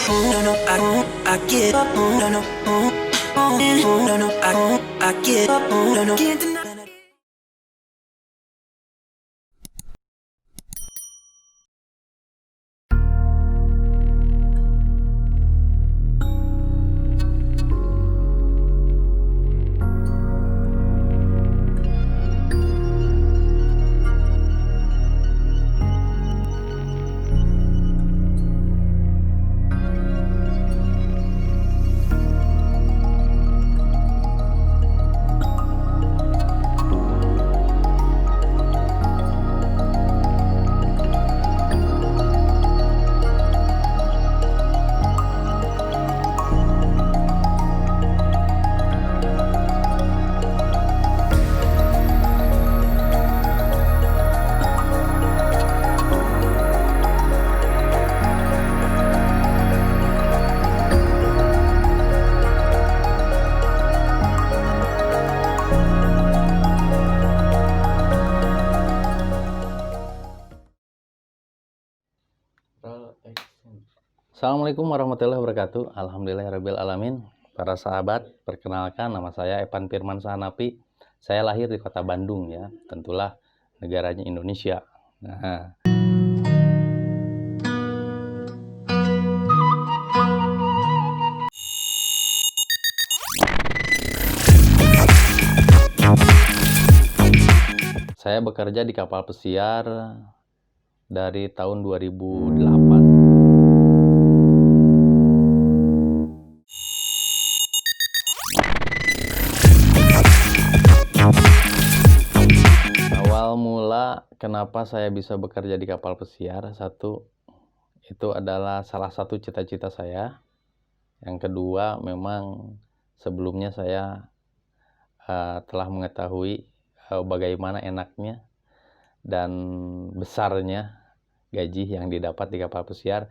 No, no, I give up. No, no, no, no, I give up. No, no, can't deny. Assalamualaikum warahmatullahi wabarakatuh. Alhamdulillahirabbil alamin. Para sahabat, perkenalkan nama saya Evan Firman Sahanapi. Saya lahir di kota Bandung ya, tentulah negaranya Indonesia. Nah, saya bekerja di kapal pesiar dari tahun 2008. Awal mula kenapa saya bisa bekerja di kapal pesiar, satu itu adalah salah satu cita-cita saya. Yang kedua, memang sebelumnya saya telah mengetahui bagaimana enaknya dan besarnya gaji yang didapat di kapal pesiar,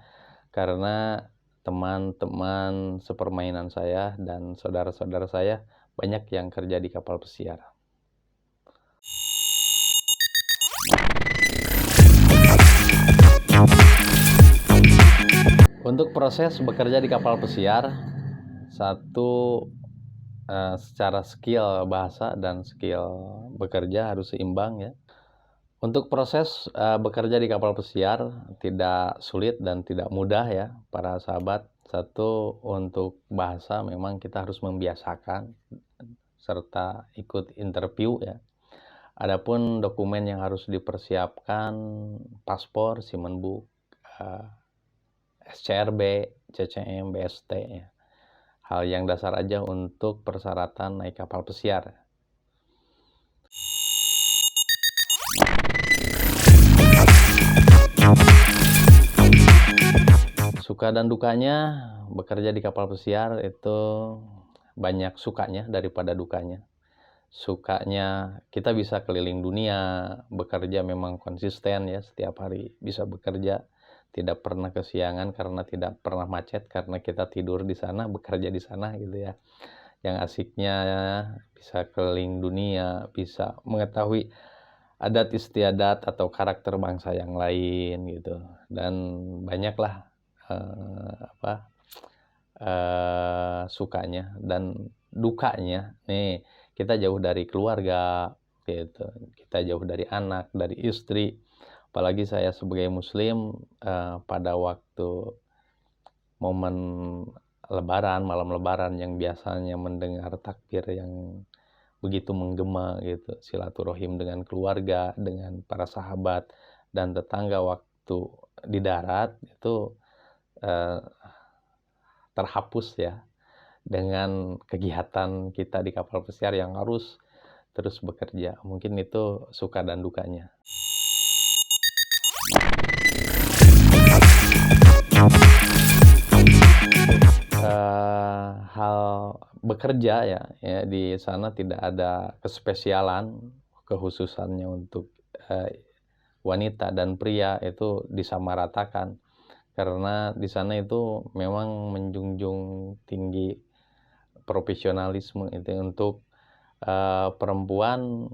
karena teman-teman sepermainan saya dan saudara-saudara saya banyak yang kerja di kapal pesiar. Untuk proses bekerja di kapal pesiar, satu, secara skill bahasa dan skill bekerja harus seimbang ya. Untuk proses bekerja di kapal pesiar tidak sulit dan tidak mudah ya para sahabat. Satu, untuk bahasa memang kita harus membiasakan serta ikut interview ya. Adapun dokumen yang harus dipersiapkan, paspor, Simenbook, SCRB, CCM, BST ya. Hal yang dasar aja untuk persyaratan naik kapal pesiar. Suka dan dukanya bekerja di kapal pesiar itu banyak sukanya daripada dukanya. Sukanya kita bisa keliling dunia, bekerja memang konsisten ya, setiap hari bisa bekerja, tidak pernah kesiangan karena tidak pernah macet, karena kita tidur di sana, bekerja di sana gitu ya. Yang asiknya bisa keliling dunia, bisa mengetahui adat istiadat atau karakter bangsa yang lain gitu, dan banyaklah sukanya. Dan dukanya nih, kita jauh dari keluarga gitu, kita jauh dari anak, dari istri. Apalagi saya sebagai muslim, pada waktu momen lebaran, malam lebaran yang biasanya mendengar takbir yang begitu menggema gitu, silaturahim dengan keluarga, dengan para sahabat dan tetangga waktu di darat itu terhapus ya dengan kegiatan kita di kapal pesiar yang harus terus bekerja. Mungkin itu suka dan dukanya. Hal bekerja ya di sana tidak ada kespesialan, kekhususannya untuk wanita dan pria itu disamaratakan, karena di sana itu memang menjunjung tinggi profesionalisme itu. Untuk perempuan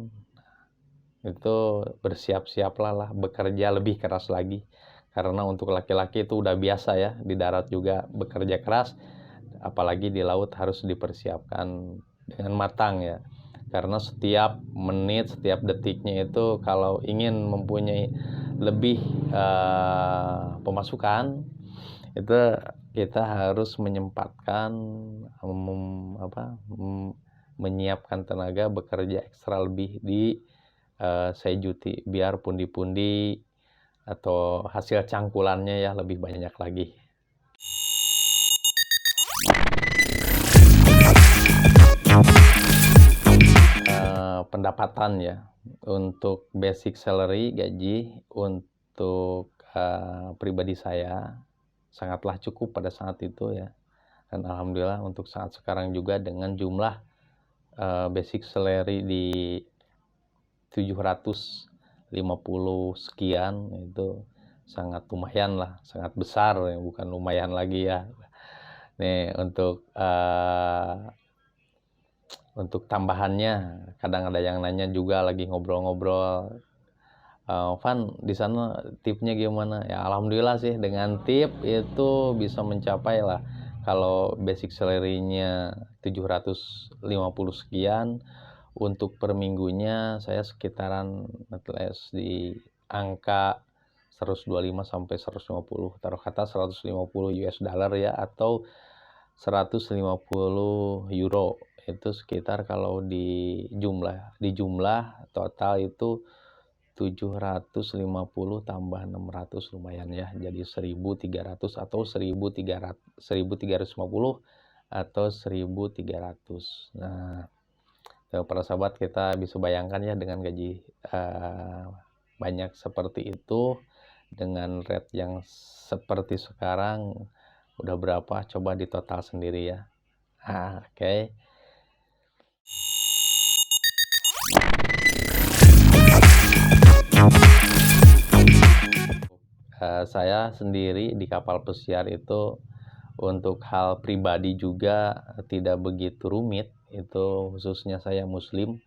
itu bersiap-siaplah bekerja lebih keras lagi, Karena untuk laki-laki itu udah biasa ya, di darat juga bekerja keras, apalagi di laut harus dipersiapkan dengan matang ya. Karena setiap menit, setiap detiknya itu kalau ingin mempunyai lebih pemasukan, itu kita harus menyempatkan menyiapkan tenaga bekerja ekstra lebih di Seijuti, biar pundi-pundi atau hasil cangkulannya ya lebih banyak lagi. Pendapatan ya, untuk basic salary, gaji untuk pribadi saya sangatlah cukup pada saat itu ya. Dan alhamdulillah untuk saat sekarang juga dengan jumlah basic salary di 750 sekian, itu sangat lumayan lah, sangat besar ya, bukan lumayan lagi ya. Nih untuk tambahannya, kadang ada yang nanya juga lagi ngobrol-ngobrol, Van di sana tipnya gimana? Ya alhamdulillah sih dengan tip itu bisa mencapai lah, kalau basic salary-nya 750 sekian, untuk per minggunya saya sekitaran at least di angka 125 sampai 150, taruh kata 150 US dollar ya, atau 150 euro. Itu sekitar kalau di jumlah total itu 750 tambah 600 lumayan ya, jadi 1.300 atau 1.350 atau 1.300. Nah, para sahabat, kita bisa bayangkan ya dengan gaji banyak seperti itu, dengan rate yang seperti sekarang udah berapa, coba ditotal sendiri ya. Oke. Saya sendiri di kapal pesiar itu untuk hal pribadi juga tidak begitu rumit, itu khususnya saya muslim.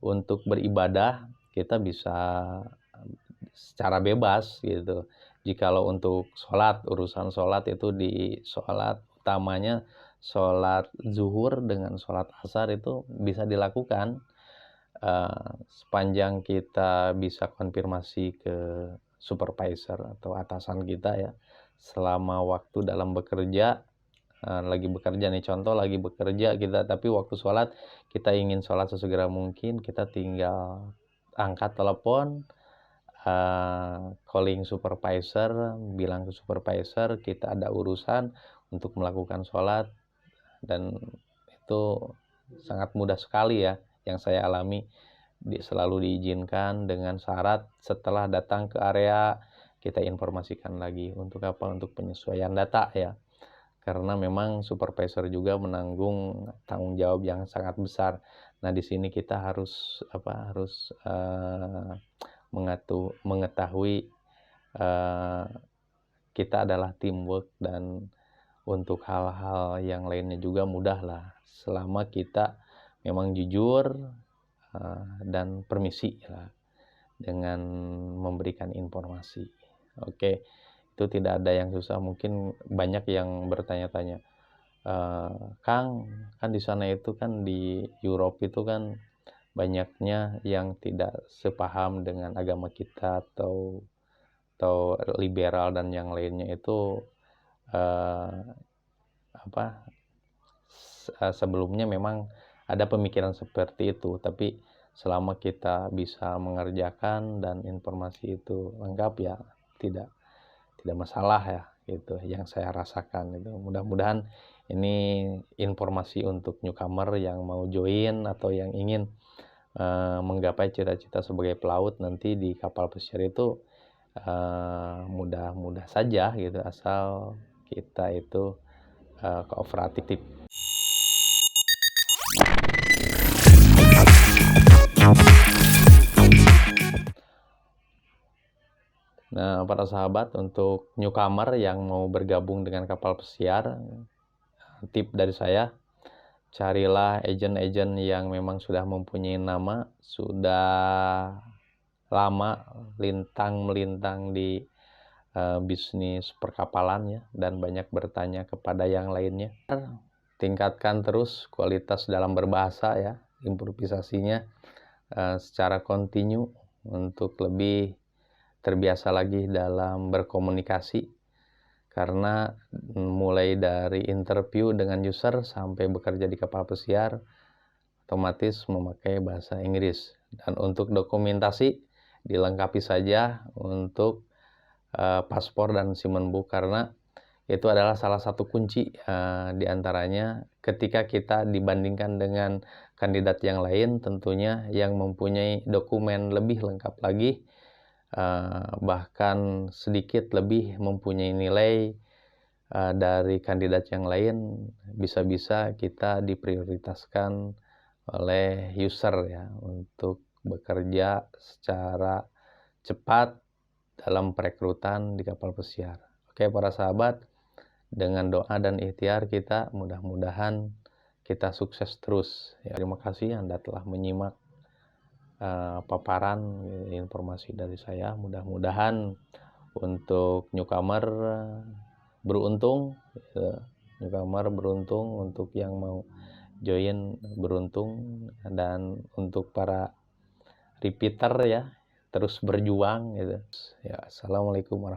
Untuk beribadah kita bisa secara bebas gitu. Jikalau untuk sholat, urusan sholat itu di sholat utamanya, sholat zuhur dengan sholat asar itu bisa dilakukan sepanjang kita bisa konfirmasi ke supervisor atau atasan kita ya, selama waktu dalam bekerja, lagi bekerja nih, contoh lagi bekerja kita, tapi waktu sholat kita ingin sholat sesegera mungkin, kita tinggal angkat telepon, calling supervisor, bilang ke supervisor kita ada urusan untuk melakukan sholat, dan itu sangat mudah sekali ya yang saya alami. Selalu diizinkan dengan syarat setelah datang ke area kita informasikan lagi. Untuk apa? Untuk penyesuaian data ya, karena memang supervisor juga menanggung tanggung jawab yang sangat besar. Nah di sini kita harus mengetahui kita adalah teamwork, dan untuk hal-hal yang lainnya juga mudah lah, selama kita memang jujur dan permisi lah dengan memberikan informasi. Oke, itu tidak ada yang susah. Mungkin banyak yang bertanya-tanya, Kang, kan di sana itu kan di Europe itu kan banyaknya yang tidak sepaham dengan agama kita, atau liberal dan yang lainnya itu sebelumnya memang ada pemikiran seperti itu, tapi selama kita bisa mengerjakan dan informasi itu lengkap ya tidak masalah ya, gitu yang saya rasakan itu. Mudah-mudahan ini informasi untuk newcomer yang mau join atau yang ingin menggapai cita-cita sebagai pelaut nanti di kapal pesiar itu mudah-mudah saja gitu, asal kita itu kooperatif. Nah, para sahabat, untuk newcomer yang mau bergabung dengan kapal pesiar, tip dari saya, carilah agen-agen yang memang sudah mempunyai nama, sudah lama melintang di bisnis perkapalan ya, dan banyak bertanya kepada yang lainnya. Tingkatkan terus kualitas dalam berbahasa ya, improvisasinya secara kontinu untuk lebih terbiasa lagi dalam berkomunikasi. Karena mulai dari interview dengan user sampai bekerja di kapal pesiar, otomatis memakai bahasa Inggris. Dan untuk dokumentasi, dilengkapi saja untuk paspor dan Simen Book, karena itu adalah salah satu kunci di antaranya ketika kita dibandingkan dengan kandidat yang lain, tentunya yang mempunyai dokumen lebih lengkap lagi, bahkan sedikit lebih mempunyai nilai dari kandidat yang lain, bisa-bisa kita diprioritaskan oleh user ya untuk bekerja secara cepat dalam perekrutan di kapal pesiar. Oke para sahabat, dengan doa dan ikhtiar kita, mudah-mudahan kita sukses terus ya. Terima kasih Anda telah menyimak paparan informasi dari saya. Mudah-mudahan untuk newcomer beruntung ya. Newcomer beruntung, untuk yang mau join beruntung, dan untuk para repeater ya terus berjuang gitu ya. Assalamualaikum warahmatullahi wabarakatuh.